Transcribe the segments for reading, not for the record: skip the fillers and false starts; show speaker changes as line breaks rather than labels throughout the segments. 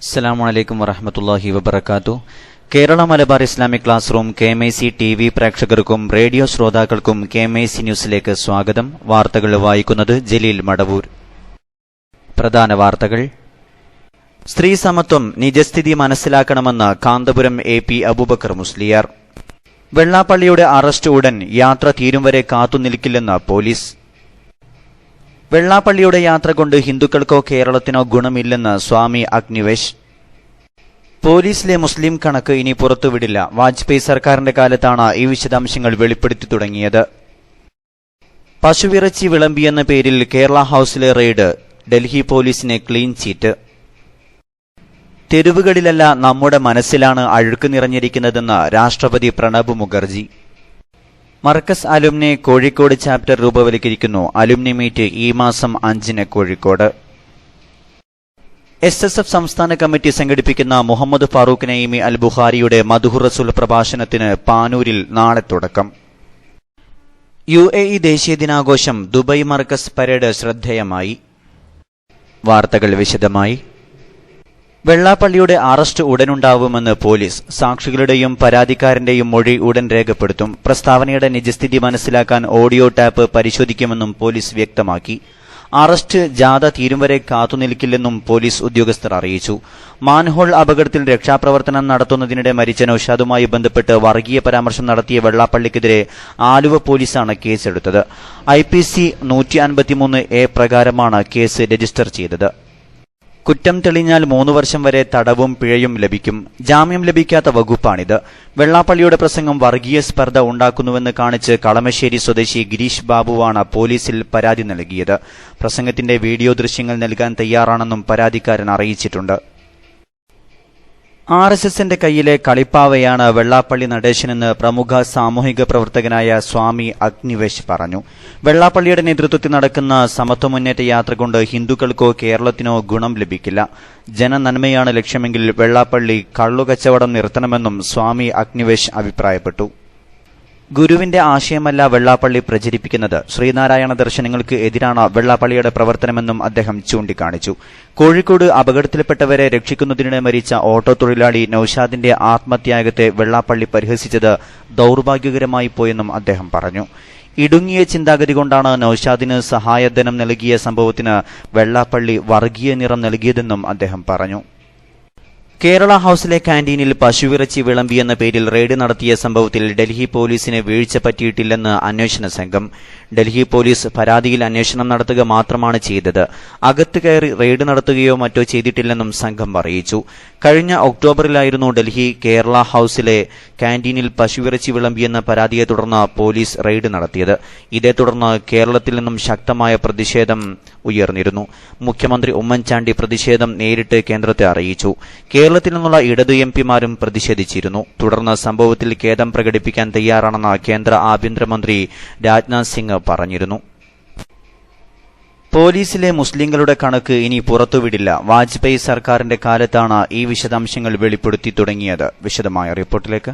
അസ്സലാമു വറഹ്മത്തുള്ളാഹി വബറകാതുഹു. Kerala Malabar Islamic class room KMIC TV പ്രേക്ഷകർക്കും റേഡിയോ ശ്രോതാക്കൾക്കും KMIC ന്യൂസിലേക്ക് സ്വാഗതം. വാർത്തകൾ വായിക്കുന്നത് ജലീൽ മടവൂർ. പ്രധാന വാർത്തകൾ. സ്ത്രീ സമത്വം നിജസ്ഥിതി മനസ്സിലാക്കണമെന്ന് കാന്തപുരം AP അബൂബക്കർ മുസ്ലിയാർ. വെള്ളാപ്പള്ളിയുടെ അറസ്റ്റ് ഉടൻ, യാത്ര തീരും വരെ കാത്തുനിൽക്കില്ലെന്ന് പോലീസ്. വെള്ളാപ്പള്ളിയുടെ യാത്ര കൊണ്ട് ഹിന്ദുക്കൾക്കോ കേരളത്തിനോ ഗുണമില്ലെന്ന് സ്വാമി അഗ്നിവേശ്. പോലീസിലെ മുസ്ലിം കണക്ക് ഇനി പുറത്തുവിടില്ല. വാജ്പേയി സർക്കാരിന്റെ കാലത്താണ് ഈ വിശദാംശങ്ങൾ വെളിപ്പെടുത്തി തുടങ്ങിയത്. പശുവിറച്ചി വിളമ്പിയെന്ന പേരിൽ കേരള ഹൌസിലെ റെയ്ഡ്, ഡൽഹി പോലീസിന് ക്ലീൻ ചീറ്റ്. തെരുവുകളിലല്ല, നമ്മുടെ മനസ്സിലാണ് അഴുക്ക് നിറഞ്ഞിരിക്കുന്നതെന്ന് രാഷ്ട്രപതി പ്രണബ് മുഖർജി. മർക്കസ് അലുമിനി കോഴിക്കോട് ചാപ്റ്റർ രൂപവൽക്കരിക്കുന്നു. അലുമിനി മീറ്റ് ഈ മാസം 5-ന് കോഴിക്കോട്. SSF സംസ്ഥാന കമ്മിറ്റി സംഘടിപ്പിക്കുന്ന മുഹമ്മദ് ഫാറൂഖ് നഈമി അൽ ബുഖാരിയുടെ മദ്ഹുർ റസൂൽ പ്രഭാഷണത്തിന് പാനൂരിൽ നാളെ തുടക്കം. UAE ദേശീയ ദിനാഘോഷം, ദുബായ് മർക്കസ് പരേഡ് ശ്രദ്ധേയമായി. വാർത്തകൾ വിശദമായി. വെള്ളാപ്പള്ളിയുടെ അറസ്റ്റ് ഉടനുണ്ടാവുമെന്ന് പോലീസ്. സാക്ഷികളുടെയും പരാതിക്കാരന്റെയും മൊഴി ഉടൻ രേഖപ്പെടുത്തും. പ്രസ്താവനയുടെ നിജസ്ഥിതി മനസ്സിലാക്കാൻ ഓഡിയോ ടാപ്പ് പരിശോധിക്കുമെന്നും പോലീസ് വ്യക്തമാക്കി. അറസ്റ്റ് ജാഥ തീരും വരെ കാത്തുനിൽക്കില്ലെന്നും പോലീസ് ഉദ്യോഗസ്ഥർ അറിയിച്ചു. മാൻഹോൾ അപകടത്തിൽ രക്ഷാപ്രവർത്തനം നടത്തുന്നതിനിടെ മരിച്ച നൌഷാദുമായി ബന്ധപ്പെട്ട് വർഗീയ പരാമർശം നടത്തിയ വെള്ളാപ്പള്ളിക്കെതിരെ ആലുവ പോലീസാണ് കേസെടുത്തത്. IPC 153A പ്രകാരമാണ് കേസ് രജിസ്റ്റർ ചെയ്തത്. കുറ്റം തെളിഞ്ഞാൽ 3 വർഷം വരെ തടവും പിഴയും ലഭിക്കും. ജാമ്യം ലഭിക്കാത്ത വകുപ്പാണിത്. വെള്ളാപ്പള്ളിയുടെ പ്രസംഗം വർഗീയ സ്പർദ്ധ ഉണ്ടാക്കുന്നുവെന്ന് കാണിച്ച് കളമശ്ശേരി സ്വദേശി ഗിരീഷ് ബാബുവാണ് പോലീസിൽ പരാതി നൽകിയത്. പ്രസംഗത്തിന്റെ വീഡിയോ ദൃശ്യങ്ങൾ നൽകാൻ തയ്യാറാണെന്നും പരാതിക്കാരൻ അറിയിച്ചിട്ടുണ്ട്. RSSന്റെ കയ്യിലെ കളിപ്പാവയാണ് വെള്ളാപ്പള്ളി നടേശനെന്ന് പ്രമുഖ സാമൂഹിക പ്രവർത്തകനായ സ്വാമി അഗ്നിവേശ് പറഞ്ഞു. വെള്ളാപ്പള്ളിയുടെ നേതൃത്വത്തിൽ നടക്കുന്ന സമത്വ മുന്നേറ്റ യാത്ര കൊണ്ട് ഹിന്ദുക്കൾക്കോ കേരളത്തിനോ ഗുണം ലഭിക്കില്ല. ജനനന്മയാണ് ലക്ഷ്യമെങ്കിൽ വെള്ളാപ്പള്ളി കള്ളുകച്ചവടം നിർത്തണമെന്നും സ്വാമി അഗ്നിവേശ് അഭിപ്രായപ്പെട്ടു. ഗുരുവിന്റെ ആശയമല്ല വെള്ളാപ്പള്ളി പ്രചരിപ്പിക്കുന്നത്. ശ്രീനാരായണ ദർശനങ്ങൾക്ക് എതിരാണ് വെള്ളാപ്പള്ളിയുടെ പ്രവർത്തനമെന്നും അദ്ദേഹം ചൂണ്ടിക്കാണിച്ചു. കോഴിക്കോട് അപകടത്തിൽപ്പെട്ടവരെ രക്ഷിക്കുന്നതിനിടെ മരിച്ച ഓട്ടോ തൊഴിലാളി നൌഷാദിന്റെ ആത്മത്യാഗത്തെ വെള്ളാപ്പള്ളി പരിഹസിച്ചത് ദൌർഭാഗ്യകരമായി പോയെന്നും അദ്ദേഹം പറഞ്ഞു. ഇടുങ്ങിയ ചിന്താഗതി കൊണ്ടാണ് നൌഷാദിന് സഹായധനം നൽകിയ സംഭവത്തിന് വെള്ളാപ്പള്ളി വർഗീയ നിറം നൽകിയതെന്നും അദ്ദേഹം പറഞ്ഞു. കേരള ഹൌസിലെ കാന്റീനിൽ പശുവിറച്ചി വിളമ്പിയെന്ന പേരിൽ റെയ്ഡ് നടത്തിയ സംഭവത്തിൽ ഡൽഹി പോലീസിന് വീഴ്ച പറ്റിയിട്ടില്ലെന്ന് അന്വേഷണ സംഘം. ഡൽഹി പോലീസ് പരാതിയിൽ അന്വേഷണം നടത്തുക മാത്രമാണ് ചെയ്തത്. അകത്ത് കയറി റെയ്ഡ് നടത്തുകയോ മറ്റോ ചെയ്തിട്ടില്ലെന്നും സംഘം അറിയിച്ചു. കഴിഞ്ഞ ഒക്ടോബറിലായിരുന്നു ഡൽഹി കേരള ഹൌസിലെ കാന്റീനിൽ പശുവിറച്ചി വിളമ്പിയെന്ന പരാതിയെ തുടർന്ന് പോലീസ് റെയ്ഡ് നടത്തിയത്. ഇതേ തുടർന്ന് കേരളത്തിൽ നിന്നും ശക്തമായ പ്രതിഷേധം ഉയർന്നിരുന്നു. മുഖ്യമന്ത്രി ഉമ്മൻചാണ്ടി പ്രതിഷേധം നേരിട്ട് കേന്ദ്രത്തെ അറിയിച്ചു. കേരളത്തിൽ നിന്നുള്ള ഇടതു MPമാരും പ്രതിഷേധിച്ചിരുന്നു. തുടർന്ന് സംഭവത്തിൽ ഖേദം പ്രകടിപ്പിക്കാൻ തയ്യാറാണെന്ന് കേന്ദ്ര ആഭ്യന്തരമന്ത്രി രാജ്നാഥ് സിംഗ് പറഞ്ഞിരുന്നു. പോലീസിലെ മുസ്ലിങ്ങളുടെ കണക്ക് ഇനി പുറത്തുവിടില്ല. വാജ്പേയി സർക്കാരിന്റെ കാലത്താണ് ഈ വിശദാംശങ്ങൾ വെളിപ്പെടുത്തി തുടങ്ങിയത്. വിശദമായ റിപ്പോർട്ടിലേക്ക്.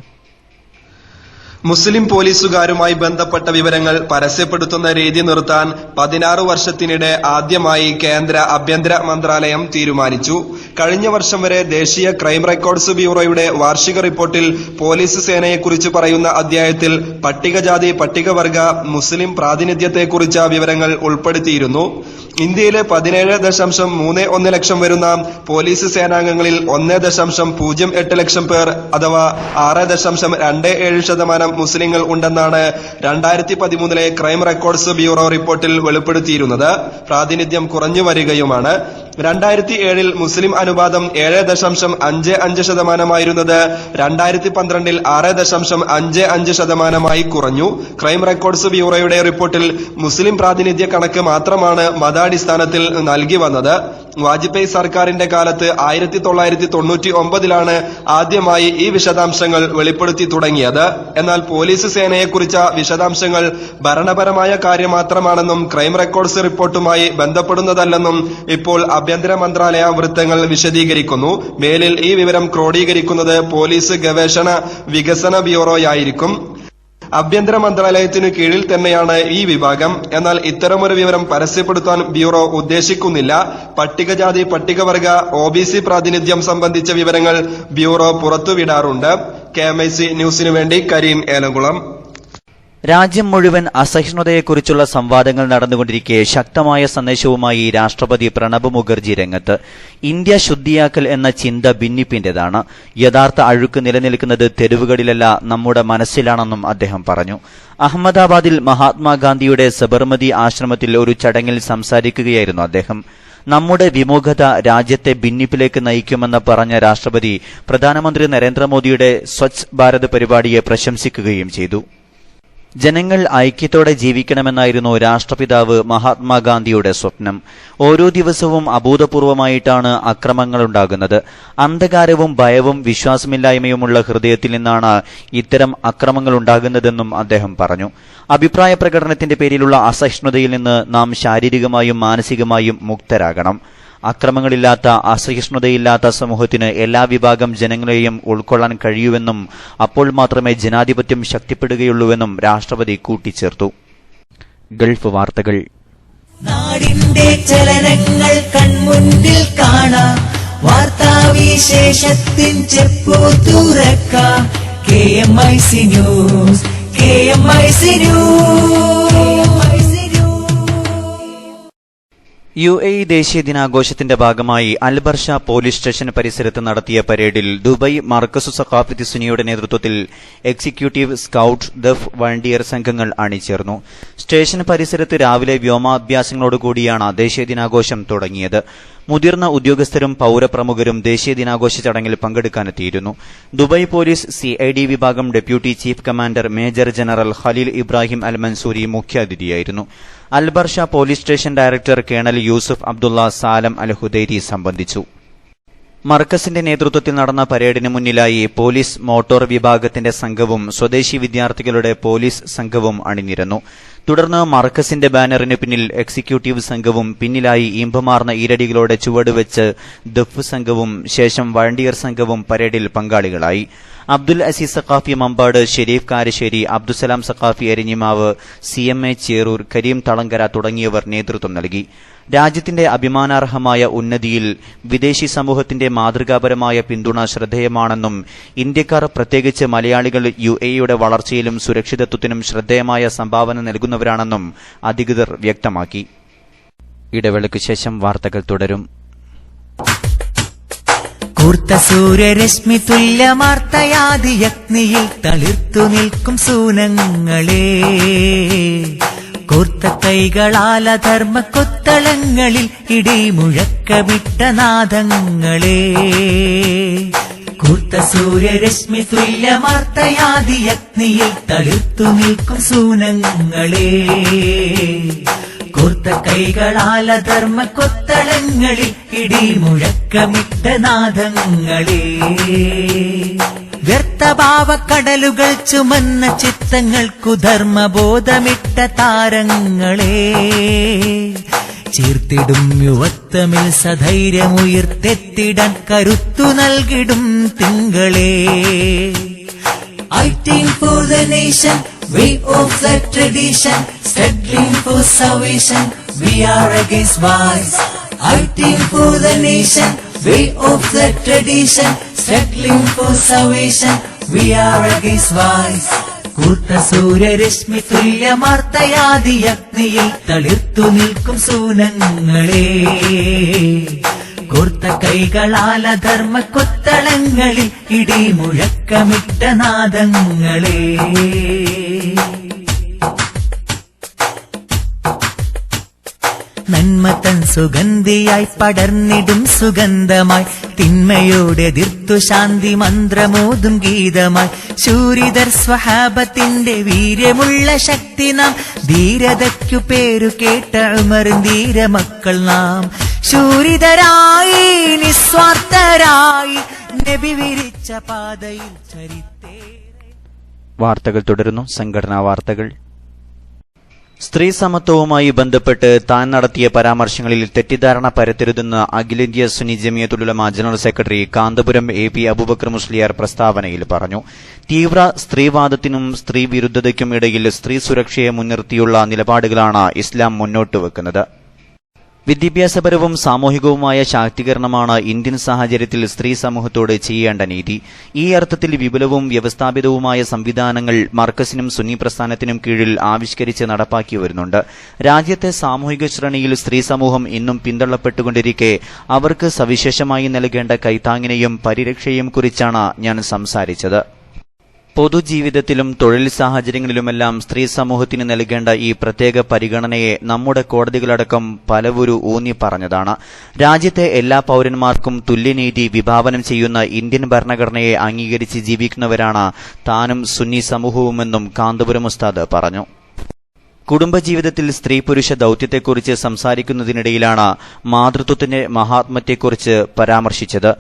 മുസ്ലിം പോലീസുകാരുമായി ബന്ധപ്പെട്ട വിവരങ്ങൾ പരസ്യപ്പെടുത്തുന്ന രീതി നിർത്താൻ 16 വർഷത്തിനിടെ ആദ്യമായി കേന്ദ്ര ആഭ്യന്തര മന്ത്രാലയം തീരുമാനിച്ചു. കഴിഞ്ഞ വർഷം വരെ ദേശീയ ക്രൈം റെക്കോർഡ്സ് ബ്യൂറോയുടെ വാർഷിക റിപ്പോർട്ടിൽ പോലീസ് സേനയെക്കുറിച്ച് പറയുന്ന അധ്യായത്തിൽ പട്ടികജാതി പട്ടികവർഗ മുസ്ലിം പ്രാതിനിധ്യത്തെക്കുറിച്ച വിവരങ്ങൾ ഉൾപ്പെടുത്തിയിരുന്നു. ഇന്ത്യയിലെ 17.31 ലക്ഷം വരുന്ന പോലീസ് സേനാംഗങ്ങളിൽ 1.08 ലക്ഷം പേർ അഥവാ 6.27% മുസ്ലിങ്ങൾ ഉണ്ടെന്നാണ് 2013 ക്രൈം റെക്കോർഡ്സ് ബ്യൂറോ റിപ്പോർട്ടിൽ വെളിപ്പെടുത്തിയിരുന്നത്. പ്രാതിനിധ്യം കുറഞ്ഞു വരികയുമാണ്. 2007 മുസ്ലിം അനുപാതം 7.55%, 2012 6.55% കുറഞ്ഞു. ക്രൈം റെക്കോർഡ്സ് ബ്യൂറോയുടെ റിപ്പോർട്ടിൽ മുസ്ലിം പ്രാതിനിധ്യ കണക്ക് മാത്രമാണ് മതാടിസ്ഥാനത്തിൽ നൽകി വന്നത്. വാജ്പേയി സർക്കാരിന്റെ കാലത്ത് 1999 ആദ്യമായി ഈ വിശദാംശങ്ങൾ വെളിപ്പെടുത്തി തുടങ്ങിയത്. എന്നാൽ പോലീസ് സേനയെക്കുറിച്ച വിശദാംശങ്ങൾ ഭരണപരമായ കാര്യം മാത്രമാണെന്നും ക്രൈം റെക്കോർഡ്സ് റിപ്പോർട്ടുമായി ബന്ധപ്പെടുന്നതല്ലെന്നും ഇപ്പോൾ ആഭ്യന്തര മന്ത്രാലയ വൃത്തങ്ങൾ വിശദീകരിക്കുന്നു. മേലിൽ ഈ വിവരം ക്രോഡീകരിക്കുന്നത് പോലീസ് ഗവേഷണ വികസന ബ്യൂറോയായിരിക്കും. ആഭ്യന്തര മന്ത്രാലയത്തിനു കീഴിൽ തന്നെയാണ് ഈ വിഭാഗം. എന്നാൽ ഇത്തരമൊരു വിവരം പരസ്യപ്പെടുത്താൻ ബ്യൂറോ ഉദ്ദേശിക്കുന്നില്ല. പട്ടികജാതി പട്ടികവർഗ OBC പ്രാതിനിധ്യം സംബന്ധിച്ച വിവരങ്ങൾ ബ്യൂറോ പുറത്തുവിടാറുണ്ട്. KMIC ന്യൂസിനു വേണ്ടി കരീം ഏലംകുളം.
രാജ്യം മുഴുവൻ അസഹിഷ്ണുതയെക്കുറിച്ചുള്ള സംവാദങ്ങൾ നടന്നുകൊണ്ടിരിക്കെ ശക്തമായ സന്ദേശവുമായി രാഷ്ട്രപതി പ്രണബ് മുഖർജി രംഗത്ത്. ഇന്ത്യ ശുദ്ധിയാക്കൽ എന്ന ചിന്ത ഭിന്നിപ്പിന്റേതാണ്. യഥാർത്ഥ അഴുക്ക് നിലനിൽക്കുന്നത് തെരുവുകളിലല്ല, നമ്മുടെ മനസ്സിലാണെന്നും അദ്ദേഹം പറഞ്ഞു. അഹമ്മദാബാദിൽ മഹാത്മാഗാന്ധിയുടെ സബർമതി ആശ്രമത്തിൽ ഒരു ചടങ്ങിൽ സംസാരിക്കുകയായിരുന്നു അദ്ദേഹം. നമ്മുടെ വിമുഖത രാജ്യത്തെ ഭിന്നിപ്പിലേക്ക് നയിക്കുമെന്ന് പറഞ്ഞ രാഷ്ട്രപതി പ്രധാനമന്ത്രി നരേന്ദ്രമോദിയുടെ സ്വച്ഛ് ഭാരത് പരിപാടിയെ പ്രശംസിക്കുകയും ചെയ്തു. ജനങ്ങൾ ഐക്യത്തോടെ ജീവിക്കണമെന്നായിരുന്നു രാഷ്ട്രപിതാവ് മഹാത്മാഗാന്ധിയുടെ സ്വപ്നം. ഓരോ ദിവസവും അഭൂതപൂർവമായിട്ടാണ് അക്രമങ്ങളുണ്ടാകുന്നത്. അന്ധകാരവും ഭയവും വിശ്വാസമില്ലായ്മയുമുള്ള ഹൃദയത്തിൽ നിന്നാണ് ഇത്തരം അക്രമങ്ങളുണ്ടാകുന്നതെന്നും അദ്ദേഹം പറഞ്ഞു. അഭിപ്രായ പ്രകടനത്തിന്റെ പേരിലുള്ള അസഹിഷ്ണുതയിൽ നിന്ന് നാം ശാരീരികമായും മാനസികമായും മുക്തരാകണം. അക്രമങ്ങളില്ലാത്ത അസഹിഷ്ണുതയില്ലാത്ത സമൂഹത്തിന് എല്ലാ വിഭാഗം ജനങ്ങളെയും ഉൾക്കൊള്ളാൻ കഴിയൂവെന്നും അപ്പോൾ മാത്രമേ ജനാധിപത്യം ശക്തിപ്പെടുകയുള്ളൂവെന്നും രാഷ്ട്രപതി കൂട്ടിച്ചേർത്തു. ഗൾഫ് വാർത്തകൾ.
നാടിന്റെ ചലനങ്ങൾ കൺമുന്നിൽ കാണാം, വാർത്താവിശേഷത്തിൻ ചെപ്പു തുറക്കാം. KMIC news, KMIC news.
UAE ദേശീയ ദിനാഘോഷത്തിന്റെ ഭാഗമായി അൽബർഷ പോലീസ് സ്റ്റേഷൻ പരിസരത്ത് നടത്തിയ പരേഡിൽ ദുബായ് മർക്കസു സഖാഫത്ത് സുന്നിയുടെ നേതൃത്വത്തിൽ എക്സിക്യൂട്ടീവ്, സ്കൌട്ട്, ദഫ്, വളണ്ടിയർ സംഘങ്ങൾ അണിചേർന്നു. സ്റ്റേഷൻ പരിസരത്ത് രാവിലെ വ്യോമാഭ്യാസങ്ങളോടുകൂടിയാണ് ദേശീയ ദിനാഘോഷം തുടങ്ങിയത്. മുതിർന്ന ഉദ്യോഗസ്ഥരും പൌരപ്രമുഖരും ദേശീയ ദിനാഘോഷ ചടങ്ങിൽ പങ്കെടുക്കാനെത്തിയിരുന്നു. ദുബായ് പോലീസ് CID വിഭാഗം deputy chief commander major general Khalil Ibrahim Al Mansoori മുഖ്യാതിഥിയായിരുന്നു. Al Barsha police station director colonel Yousuf Abdullah Salem Al Hudairi സംബന്ധിച്ചു. മർക്കസിന്റെ നേതൃത്വത്തിൽ നടന്ന പരേഡിന് മുന്നിലായി പോലീസ് മോട്ടോർ വിഭാഗത്തിന്റെ സംഘവും സ്വദേശി വിദ്യാർത്ഥികളുടെ പോലീസ് സംഘവും അണിനിരന്നു. തുടർന്ന് മർക്കസിന്റെ ബാനറിന് പിന്നിൽ എക്സിക്യൂട്ടീവ് സംഘവും പിന്നിലായി ഇമ്പമാർന്ന ഈരടികളോടെ ചുവടുവെച്ച് ദഫ് സംഘവും ശേഷം വളണ്ടിയർ സംഘവും പരേഡിൽ പങ്കാളികളായി. അബ്ദുൽ അസീസ് സഖാഫി മമ്പാട്, ഷെരീഫ് കാരശ്ശേരി, അബ്ദുസലാം സഖാഫി എരിഞ്ഞിമാവ്, CMA ചേറൂർ, കരീം തളങ്കര തുടങ്ങിയവർ നേതൃത്വം നൽകി. രാജ്യത്തിന്റെ അഭിമാനാർഹമായ ഉന്നതിയിൽ വിദേശി സമൂഹത്തിന്റെ മാതൃകാപരമായ പിന്തുണ ശ്രദ്ധേയമാണെന്നും ഇന്ത്യക്കാർ പ്രത്യേകിച്ച് മലയാളികൾ UAEയുടെ വളർച്ചയിലും സുരക്ഷിതത്വത്തിനും ശ്രദ്ധേയമായ സംഭാവന നൽകുന്നവരാണെന്നും അധികൃതർ വ്യക്തമാക്കി. ഇടവേളയ്ക്കു ശേഷം വാർത്തകൾ തുടരും.
കൂർത്ത സൂര്യരശ്മി തുല്യമാർത്തയാദിയഗ്നിയിൽ തളിർത്തു നിൽക്കും സൂനങ്ങളെ, കൂർത്ത കൈകളാല ധർമ്മ കൊത്തളങ്ങളിൽ ഇടിമുഴക്കമിട്ട നാദങ്ങളെ. കൂർത്ത സൂര്യരശ്മി തുല്യമാർത്തയാദിയഗ്നിയിൽ തളിർത്തു നിൽക്കും സൂനങ്ങളെ, കൂർത്ത കൈകളാല ധർമ്മ കൊത്തളങ്ങളിൽ ഇടിമുഴക്കമിട്ട നാദങ്ങളെ. വ്യർത്ഥഭാവക്കടലുകൾ ചുമന്ന ചിത്തങ്ങൾക്കു ധർമ്മബോധമിട്ട താരങ്ങളെ, ചീർത്തിടും യുവത്വമിൽ സധൈര്യമുയർത്തെത്തിടാൻ കരുത്തു നൽകിടും തിങ്കളെ. Fighting for the nation, way of the tradition, struggling for salvation, we are against vice. Fighting for the nation, way of the tradition, struggling for salvation, we are against vice. കൂർത്ത സൂര്യരശ്മി തുല്യമാർത്തയാദിയഗ്നിയിൽ തളിർത്തു നിൽക്കും സൂനങ്ങളെ, കൂർത്ത കൈകളാല ധർമ്മ കൊത്തളങ്ങളിൽ ഇടിമുഴക്കമിട്ട നാദങ്ങളെ. നന്മ തൻ സുഗന്ധിയായി പടർന്നിടും സുഗന്ധമായി, തിന്മയോടെ എതിർത്തു ശാന്തി മന്ത്രമോതും ഗീതമായി, ശൂരിതർ സ്വഹാബത്തിന്റെ വീര്യമുള്ള ശക്തി നാം, ധീരതയ്ക്കു പേരു കേട്ട ഉമറിൻ ധീരമക്കൾ നാം, ശൂരിതരായി നിസ്വാർത്ഥരായി നബി വിരിച്ച പാതയിൽ ചരിത്തേ.
വാർത്തകൾ തുടരുന്നു. സംഘടനാ വാർത്തകൾ. സ്ത്രീ സമത്വവുമായി ബന്ധപ്പെട്ട് താൻ നടത്തിയ പരാമർശങ്ങളിൽ തെറ്റിദ്ധാരണ പരത്തരുതെന്ന് അഖിലേന്ത്യാ Sunni Jamiyyathul Ulama general secretary Kanthapuram AP Aboobacker Musliyar പ്രസ്താവനയിൽ പറഞ്ഞു. തീവ്ര സ്ത്രീവാദത്തിനും സ്ത്രീ വിരുദ്ധതയ്ക്കും ഇടയിൽ സ്ത്രീ സുരക്ഷയെ മുൻനിർത്തിയുള്ള നിലപാടുകളാണ് ഇസ്ലാം മുന്നോട്ടുവെക്കുന്നത്. വിദ്യാഭ്യാസപരവും സാമൂഹികവുമായ ശാക്തീകരണമാണ് ഇന്ത്യൻ സാഹചര്യത്തിൽ സ്ത്രീ സമൂഹത്തോട് ചെയ്യേണ്ട നീതി. ഈ അർത്ഥത്തിൽ വിപുലവും വ്യവസ്ഥാപിതവുമായ സംവിധാനങ്ങൾ മർക്കസിനും സുന്നി പ്രസ്ഥാനത്തിനും കീഴിൽ ആവിഷ്കരിച്ച് നടപ്പാക്കി വരുന്നുണ്ട്. രാജ്യത്തെ സാമൂഹിക ശ്രേണിയിൽ സ്ത്രീ സമൂഹം ഇന്നും പിന്തള്ളപ്പെട്ടുകൊണ്ടിരിക്കെ അവർക്ക് സവിശേഷമായി നൽകേണ്ട കൈത്താങ്ങിനെയും പരിരക്ഷയെയും കുറിച്ചാണ് ഞാൻ സംസാരിച്ചത്. പൊതുജീവിതത്തിലും തൊഴിൽ സാഹചര്യങ്ങളിലുമെല്ലാം സ്ത്രീ സമൂഹത്തിന് നൽകേണ്ട ഈ പ്രത്യേക പരിഗണനയെ നമ്മുടെ കോടതികളടക്കം പലവരും ഊന്നി പറഞ്ഞതാണ്. രാജ്യത്തെ എല്ലാ പൌരന്മാർക്കും തുല്യനീതി വിഭാവനം ചെയ്യുന്ന ഇന്ത്യൻ ഭരണഘടനയെ അംഗീകരിച്ച് ജീവിക്കുന്നവരാണ് താനും സുന്നി സമൂഹവുമെന്നും കാന്തപുരം ഉസ്താദ് പറഞ്ഞു. കുടുംബജീവിതത്തിൽ സ്ത്രീ പുരുഷ ദൌത്യത്തെക്കുറിച്ച് സംസാരിക്കുന്നതിനിടയിലാണ് മാതൃത്വത്തിന്റെ മഹാത്മ്യത്തെക്കുറിച്ച് പരാമർശിച്ചത്.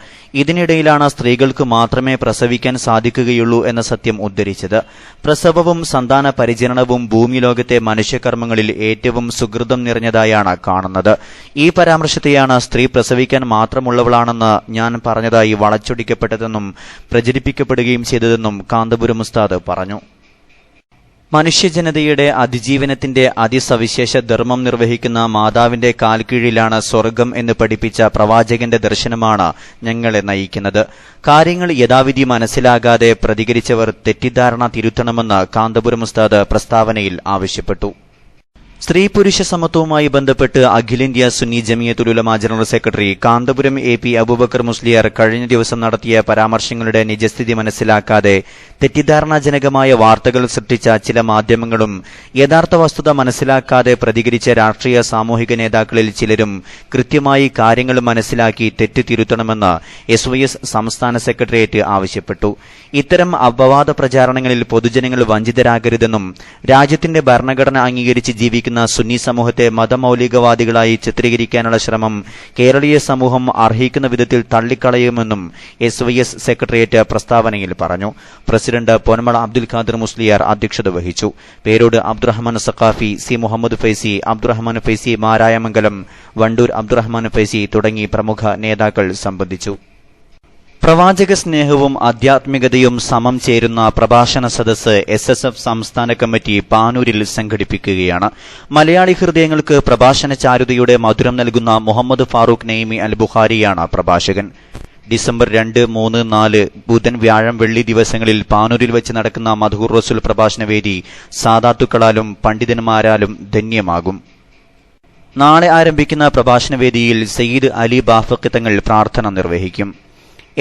ഇതിനിടയിലാണ് സ്ത്രീകൾക്ക് മാത്രമേ പ്രസവിക്കാൻ സാധിക്കുകയുള്ളൂ എന്ന സത്യം ഉദ്ധരിച്ചത്. പ്രസവവും സന്താന പരിചരണവും ഭൂമിലോകത്തെ മനുഷ്യകർമ്മങ്ങളിൽ ഏറ്റവും സുഹൃതം നിറഞ്ഞതായാണ് കാണുന്നത്. ഈ പരാമർശത്തെയാണ് സ്ത്രീ പ്രസവിക്കാൻ മാത്രമുള്ളവളാണെന്ന് ഞാൻ പറഞ്ഞതായി വളച്ചൊടിക്കപ്പെട്ടതെന്നും പ്രചരിപ്പിക്കപ്പെടുകയും ചെയ്തതെന്നും കാന്തപുരം ഉസ്താദ് പറഞ്ഞു. മനുഷ്യജനതയുടെ അതിജീവനത്തിന്റെ അതിസവിശേഷ ധർമ്മം നിർവഹിക്കുന്ന മാതാവിന്റെ കാൽക്കീഴിലാണ് സ്വർഗം എന്ന് പഠിപ്പിച്ച പ്രവാചകന്റെ ദർശനമാണ് ഞങ്ങളെ നയിക്കുന്നത്. കാര്യങ്ങൾ യഥാവിധി മനസ്സിലാകാതെ പ്രതികരിച്ചവർ തെറ്റിദ്ധാരണ തിരുത്തണമെന്ന് കാന്തപുരം ഉസ്താദ് പ്രസ്താവനയിൽ ആവശ്യപ്പെട്ടു. സ്ത്രീ പുരുഷ സമത്വവുമായി ബന്ധപ്പെട്ട് അഖിലേന്ത്യാ Sunni Jamiyyathul Ulama general secretary Kanthapuram AP Aboobacker Musliyar കഴിഞ്ഞ ദിവസം നടത്തിയ പരാമർശങ്ങളുടെ നിജസ്ഥിതി മനസ്സിലാക്കാതെ തെറ്റിദ്ധാരണാജനകമായ വാർത്തകൾ സൃഷ്ടിച്ച ചില മാധ്യമങ്ങളും യഥാർത്ഥ വസ്തുത മനസ്സിലാക്കാതെ പ്രതികരിച്ച രാഷ്ട്രീയ സാമൂഹിക നേതാക്കളിൽ ചിലരും കൃത്യമായി കാര്യങ്ങൾ മനസ്സിലാക്കി തെറ്റ് തിരുത്തണമെന്ന് SYS സംസ്ഥാന സെക്രട്ടേറിയറ്റ് ആവശ്യപ്പെട്ടു. ഇത്തരം അപവാദ പ്രചാരണങ്ങളിൽ പൊതുജനങ്ങൾ വഞ്ചിതരാകരുതെന്നും രാജ്യത്തിന്റെ ഭരണഘടന അംഗീകരിച്ച് ജീവിക്കുന്ന സുന്നി സമൂഹത്തെ മതമൌലികവാദികളായി ചിത്രീകരിക്കാനുള്ള ശ്രമം കേരളീയ സമൂഹം അർഹിക്കുന്ന വിധത്തിൽ തള്ളിക്കളയുമെന്നും SYS സെക്രട്ടേറിയറ്റ് പ്രസ്താവനയിൽ പറഞ്ഞു. പ്രസിഡന്റ് പൊന്മള അബ്ദുൽ ഖാദർ മുസ്ലിയാർ അധ്യക്ഷത വഹിച്ചു. പേരോട് അബ്ദുറഹ്മാൻ സഖാഫി, C മുഹമ്മദ് ഫൈസി, അബ്ദുറഹ്മാൻ ഫൈസി മാരായമംഗലം, വണ്ടൂർ അബ്ദുറഹ്മാൻ ഫൈസി തുടങ്ങി പ്രമുഖ നേതാക്കൾ സംബന്ധിച്ചു. പ്രവാചക സ്നേഹവും ആധ്യാത്മികതയും സമം ചേരുന്ന പ്രഭാഷണ സദസ്സ് SSF സംസ്ഥാന കമ്മിറ്റി പാനൂരിൽ സംഘടിപ്പിക്കുകയാണ്. മലയാളി ഹൃദയങ്ങൾക്ക് പ്രഭാഷണ ചാരുതയുടെ മധുരം നൽകുന്ന മുഹമ്മദ് ഫാറൂഖ് നൈമി അൽ ബുഖാരിയാണ് പ്രഭാഷകൻ. ഡിസംബർ 2, 3, 4 ബുധൻ, വ്യാഴം, വെള്ളി ദിവസങ്ങളിൽ പാനൂരിൽ വെച്ച് നടക്കുന്ന മദ്ഹൂർ റസൂൽ പ്രഭാഷണവേദി സാദാത്തുക്കളാലും പണ്ഡിതന്മാരാലും ധന്യമാകും. നാളെ ആരംഭിക്കുന്ന പ്രഭാഷണവേദിയിൽ സയ്യിദ് അലി ബാഫഖ് തങ്ങൾ പ്രാർത്ഥന നിർവഹിക്കും.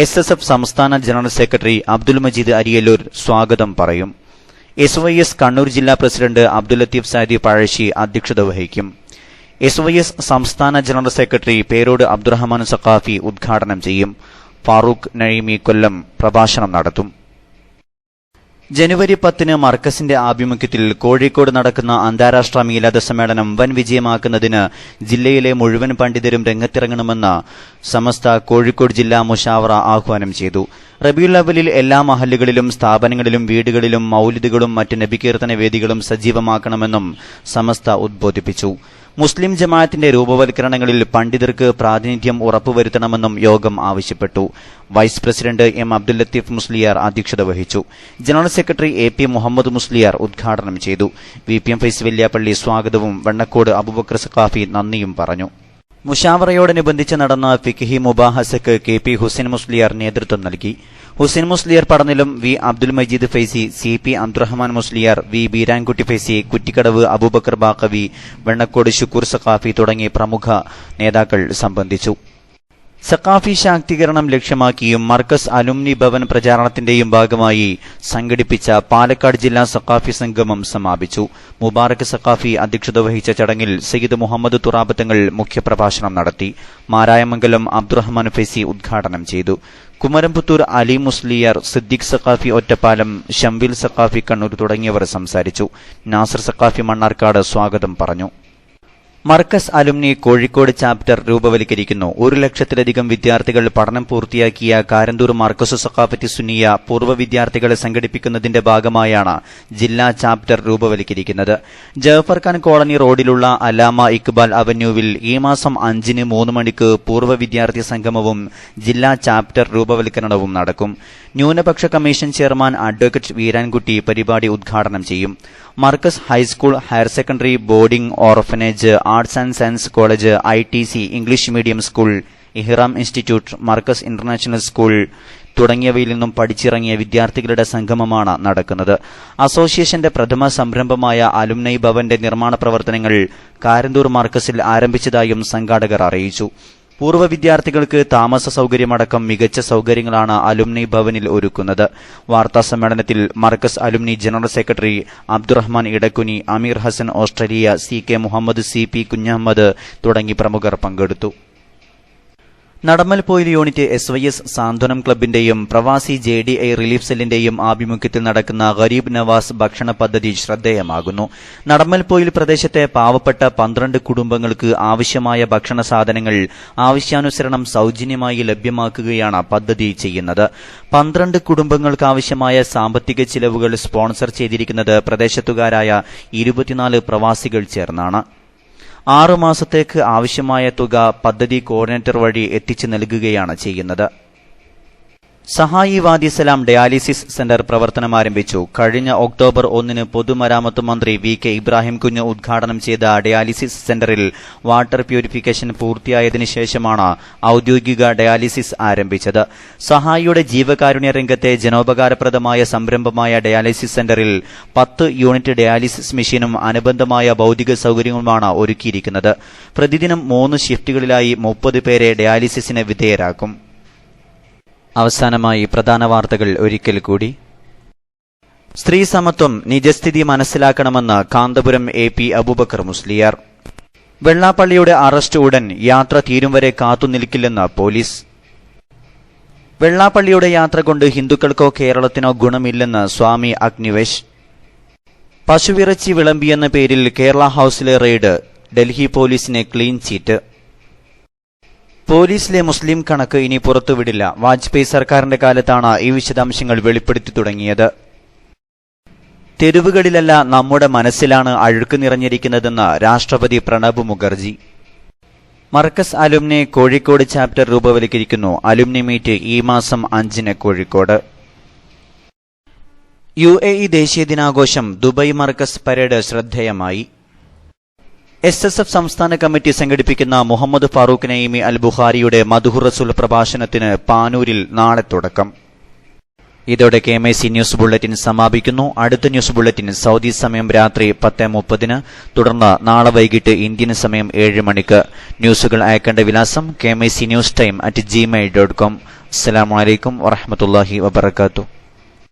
SSF സംസ്ഥാന ജനറൽ സെക്രട്ടറി അബ്ദുൽ മജീദ് അരിയല്ലൂർ സ്വാഗതം പറയും. SYS കണ്ണൂർ ജില്ലാ പ്രസിഡന്റ് അബ്ദുൽ ലത്തീഫ് സാദി പഴശ്ശി അധ്യക്ഷത വഹിക്കും. SYS സംസ്ഥാന ജനറൽ സെക്രട്ടറി പേരോട് അബ്ദുറഹ്മാൻ സഖാഫി ഉദ്ഘാടനം ചെയ്യും. ഫാറൂഖ് നഈമി കൊല്ലം പ്രഭാഷണം നടത്തും. ജനുവരി 10 മർക്കസിന്റെ ആഭിമുഖ്യത്തിൽ കോഴിക്കോട് നടക്കുന്ന അന്താരാഷ്ട്ര മീലാദ് സമ്മേളനം വൻ വിജയമാക്കുന്നതിന് ജില്ലയിലെ മുഴുവൻ പണ്ഡിതരും രംഗത്തിറങ്ങണമെന്ന് സമസ്ത കോഴിക്കോട് ജില്ലാ മുശാവറ ആഹ്വാനം ചെയ്തു. റബീഉൽ അവ്വലിൽ എല്ലാ മഹല്ലുകളിലും സ്ഥാപനങ്ങളിലും വീടുകളിലും മൗലിദുകളും മറ്റ് നബികീർത്തന വേദികളും സജീവമാക്കണമെന്നും സമസ്ത ഉദ്ബോധിപ്പിച്ചു. മുസ്ലിം ജമാഅത്തിന്റെ രൂപവൽക്കരണങ്ങളിൽ പണ്ഡിതർക്ക് പ്രാതിനിധ്യം ഉറപ്പുവരുത്തണമെന്നും യോഗം ആവശ്യപ്പെട്ടു. Vice president M Abdul Latheef Musliyar അധ്യക്ഷത വഹിച്ചു. General secretary AP Muhammad Musliyar ഉദ്ഘാടനം ചെയ്തു. VPM ഫൈസ് വെല്യാപ്പള്ളി സ്വാഗതവും വെണ്ണക്കോട് അബൂബക്കർ സഖാഫി നന്ദിയും പറഞ്ഞു. മുശാവറയോടനുബന്ധിച്ച് നടന്ന ഫിഖ്ഹി മുബാഹസക്ക് KP ഹുസൈൻ മുസ്ലിയാർ നേതൃത്വം നൽകി. ഹുസൈൻ മുസ്ലിയാർ പടനിലം, V Abdul Majeed Faizy, CP Abdurahman Musliyar, V Beerankutty Faizy, Kuttikkadavu Abubakar Baqavi, Vennakode Shukoor Saqafi തുടങ്ങി പ്രമുഖ നേതാക്കൾ സംബന്ധിച്ചു. സഖാഫി ശാക്തീകരണം ലക്ഷ്യമാക്കിയും മർക്കസ് അലുംനി ഭവൻ പ്രചാരണത്തിന്റെയും ഭാഗമായി സംഘടിപ്പിച്ച പാലക്കാട് ജില്ലാ സഖാഫി സംഗമം സമാപിച്ചു. മുബാറക് സഖാഫി അധ്യക്ഷത വഹിച്ച ചടങ്ങിൽ സയ്യിദ് മുഹമ്മദ് തുറാബ് തങ്ങൾ മുഖ്യപ്രഭാഷണം നടത്തി. മാരായമംഗലം അബ്ദുറഹ്മാൻ ഫൈസി ഉദ്ഘാടനം ചെയ്തു. കുമരംപുത്തൂർ അലി മുസ്ലിയാർ, സിദ്ദിഖ് സഖാഫി ഒറ്റപ്പാലം, ഷംവിൽ സഖാഫി കണ്ണൂർ തുടങ്ങിയവർ സംസാരിച്ചു. നാസർ സഖാഫി മണ്ണാർക്കാട് സ്വാഗതം പറഞ്ഞു. മർക്കസ് അലുമ്നി കോഴിക്കോട് ചാപ്റ്റർ രൂപവൽക്കരിക്കുന്നു. 1,00,000-ലധികം വിദ്യാർത്ഥികൾ പഠനം പൂർത്തിയാക്കിയ കാരന്തൂർ മർക്കസു സഖാഫത്തി സുന്നിയ പൂർവ്വ വിദ്യാർത്ഥികളെ സംഘടിപ്പിക്കുന്നതിന്റെ ഭാഗമായാണ് ജില്ലാ ചാപ്റ്റർ രൂപവൽക്കരിക്കുന്നത്. ജഅഫർ ഖാൻ കോളനി റോഡിലുള്ള അലാമ ഇക്ബാൽ അവന്യൂവിൽ ഈ മാസം 5-ന് 3 മണിക്ക് പൂർവ്വ വിദ്യാർത്ഥി സംഗമവും ജില്ലാ ചാപ്റ്റർ രൂപവൽക്കരണവും നടക്കും. ന്യൂനപക്ഷ കമ്മീഷൻ ചെയർമാൻ അഡ്വക്കേറ്റ് വീരാൻകുട്ടി പരിപാടി ഉദ്ഘാടനം ചെയ്യും. Markaz high school, higher secondary, boarding, orphanage, arts and science college, ITC, English medium school, Ihram institute, Markaz international school തുടങ്ങിയവയിൽ നിന്നും പഠിച്ചിറങ്ങിയ വിദ്യാർത്ഥികളുടെ സംഗമമാണ് നടക്കുന്നത്. അസോസിയേഷന്റെ പ്രഥമ സംരംഭമായ അലുമ്നൈ ഭവന്റെ നിർമ്മാണ പ്രവർത്തനങ്ങൾ കാരന്തൂർ മർക്കസിൽ ആരംഭിച്ചതായും സംഘാടകർ അറിയിച്ചു. പൂർവ്വ വിദ്യാർത്ഥികൾക്ക് താമസ സൌകര്യമടക്കം മികച്ച സൌകര്യങ്ങളാണ് അലുമ്നി ഭവനിൽ ഒരുക്കുന്നത്. വാർത്താസമ്മേളനത്തിൽ Markaz alumni general secretary Abdurahman Edakkuni, Ameer Hasan Australia, CK Muhammad, CP Kunhahammad തുടങ്ങി പ്രമുഖർ പങ്കെടുത്തു. നടമ്മൽപോയിൽ യൂണിറ്റ് SYS സാന്ത്വനം ക്ലബിന്റെയും പ്രവാസി JDI റിലീഫ് സെല്ലിന്റെയും ആഭിമുഖ്യത്തിൽ നടക്കുന്ന ഗരീബ് നവാസ് ഭക്ഷണ പദ്ധതി ശ്രദ്ധേയമാകുന്നു. നടമ്മൽപോയിൽ പ്രദേശത്തെ പാവപ്പെട്ട 12 കുടുംബങ്ങൾക്ക് ആവശ്യമായ ഭക്ഷണ സാധനങ്ങൾ ആവശ്യാനുസരണം സൌജന്യമായി ലഭ്യമാക്കുകയാണ് പദ്ധതി ചെയ്യുന്നത്. 12 കുടുംബങ്ങൾക്ക് ആവശ്യമായ സാമ്പത്തിക ചിലവുകൾ സ്പോൺസർ ചെയ്തിരിക്കുന്നത് പ്രദേശത്തുകാരായ 24 പ്രവാസികൾ ചേർന്നാണ്. 6 മാസത്തേക്ക് ആവശ്യമായ തുക പദ്ധതി കോർഡിനേറ്റർ വഴി എത്തിച്ചു നൽകുകയാണ് ചെയ്യുന്നത്. സഹായി വാദിസലാം ഡയാലിസിസ് സെന്റർ പ്രവർത്തനം ആരംഭിച്ചു. കഴിഞ്ഞ ഒക്ടോബർ 1-ന് പൊതുമരാമത്ത് മന്ത്രി VK ഇബ്രാഹിം കുഞ്ഞ് ഉദ്ഘാടനം ചെയ്ത ഡയാലിസിസ് സെന്ററിൽ വാട്ടർ പ്യൂരിഫിക്കേഷൻ പൂർത്തിയായതിനു ശേഷമാണ് ഔദ്യോഗിക ഡയാലിസിസ് ആരംഭിച്ചത്. സഹായിയുടെ ജീവകാരുണ്യ രംഗത്തെ ജനോപകാരപ്രദമായ സംരംഭമായ ഡയാലിസിസ് സെന്ററിൽ 10 യൂണിറ്റ് ഡയാലിസിസ് മെഷീനും അനുബന്ധമായ ഭൌതിക സൌകര്യങ്ങളുമാണ് ഒരുക്കിയിരിക്കുന്നത്. പ്രതിദിനം 3 ഷിഫ്റ്റുകളിലായി 30 പേരെ ഡയാലിസിസിന് വിധേയരാക്കും. അവസാനമായി പ്രധാന വാർത്തകൾ ഒരിക്കൽ കൂടി. സ്ത്രീ സമത്വം നിജസ്ഥിതി മനസ്സിലാക്കണമെന്ന് കാന്തപുരം AP അബൂബക്കർ മുസ്ലിയാർ. വെള്ളാപ്പള്ളിയുടെ അറസ്റ്റ് ഉടൻ, യാത്ര തീരും വരെ കാത്തുനിൽക്കില്ലെന്ന് പോലീസ്. വെള്ളാപ്പള്ളിയുടെ യാത്ര കൊണ്ട് ഹിന്ദുക്കൾക്കോ കേരളത്തിനോ ഗുണമില്ലെന്ന് സ്വാമി അഗ്നിവേശ്. പശുവിറച്ചി വിളമ്പിയെന്ന പേരിൽ കേരള ഹൌസിലെ റെയ്ഡ്, ഡൽഹി പോലീസിന് ക്ലീൻ ചീറ്റ്. പോലീസിലെ മുസ്ലിം കണക്ക് ഇനി പുറത്തുവിടില്ല. വാജ്പേയി സർക്കാരിന്റെ കാലത്താണ് ഈ വിശദാംശങ്ങൾ വെളിപ്പെടുത്തി തുടങ്ങിയത്. തെരുവുകളിലല്ല, നമ്മുടെ മനസ്സിലാണ് അഴുക്ക് നിറഞ്ഞിരിക്കുന്നതെന്ന് രാഷ്ട്രപതി പ്രണബ് മുഖർജി. മർക്കസ് അലുമ്നി കോഴിക്കോട് ചാപ്റ്റർ രൂപവൽക്കരിക്കുന്നു. അലുമ്നി മീറ്റ് ഈ മാസം 5-ന് കോഴിക്കോട്. UAE ദേശീയ ദിനാഘോഷം, ദുബായ് മർക്കസ് പരേഡ് ശ്രദ്ധേയമായി. SSF സംസ്ഥാന കമ്മിറ്റി സംഘടിപ്പിക്കുന്ന മുഹമ്മദ് ഫാറൂഖ് നഈമി അൽ ബുഖാരിയുടെ മദ്ഹു റസൂൽ പ്രഭാഷണത്തിന് പാനൂരിൽ നാളെ തുടക്കം. ഇതോടെ KMC ന്യൂസ് ബുള്ളറ്റിൻ സമാപിക്കുന്നു. അടുത്ത ന്യൂസ് ബുള്ളറ്റിൻ സൗദി സമയം രാത്രി 10:30-ന്, തുടർന്ന് നാളെ വൈകിട്ട് ഇന്ത്യൻ സമയം 7 മണിക്ക്. ന്യൂസുകൾ അയക്കേണ്ട വിലാസം KMC News Time @gmail.com. അസ്സലാമു അലൈക്കും വറഹ്മത്തുള്ളാഹി വബറകാതുഹു.